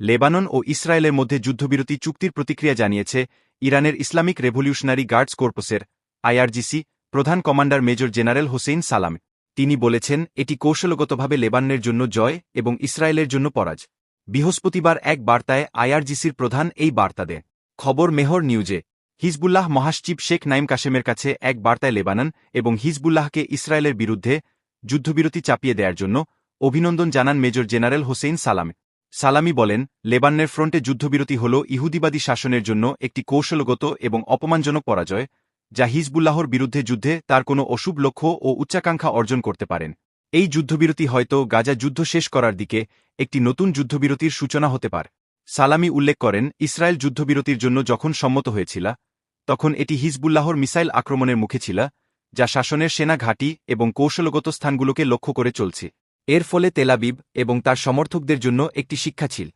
Lebanon ও ইসরায়েলের মধ্যে যুদ্ধবিরতি চুক্তির প্রতিক্রিয়া জানিয়েছে ইরানের ইসলামিক রেভলিউশনারি গার্ডস কর্পসের আইআরজিসি প্রধান কমান্ডার মেজর জেনারেল হোসেইন সালামে। তিনি বলেছেন, এটি কৌশলগতভাবে লেবাননের জন্য জয় এবং ইসরায়েলের জন্য পরাজ। বৃহস্পতিবার এক বার্তায় আইআরজিসির প্রধান এই বার্তা দেন। খবর মেহর নিউজে। হিজবুল্লাহ মহাসচিব শেখ নাইম কাশেমের কাছে এক বার্তায় লেবানন এবং হিজবুল্লাহকে ইসরায়েলের বিরুদ্ধে যুদ্ধবিরতি চাপিয়ে দেওয়ার জন্য অভিনন্দন জানান মেজর জেনারেল হোসেইন সালামে। সালামি বলেন, লেবাননের ফ্রন্টে যুদ্ধবিরতি হল ইহুদিবাদী শাসনের জন্য একটি কৌশলগত এবং অপমানজনক পরাজয়, যা হিজবুল্লাহর বিরুদ্ধে যুদ্ধে তার কোনো অশুভ লক্ষ্য ও উচ্চাকাঙ্ক্ষা অর্জন করতে পারেন। এই যুদ্ধবিরতি হয়তো গাজা যুদ্ধ শেষ করার দিকে একটি নতুন যুদ্ধবিরতির সূচনা হতে পারে। সালামি উল্লেখ করেন, ইসরায়েল যুদ্ধবিরতির জন্য যখন সম্মত হয়েছিল, তখন এটি হিজবুল্লাহর মিসাইল আক্রমণের মুখে ছিল, যা শাসনের সেনা ঘাঁটি এবং কৌশলগত স্থানগুলোকে লক্ষ্য করে চলছে। এর ফলে তেল আবিব এবং তার সমর্থকদের জন্য একটি শিক্ষা ছিল।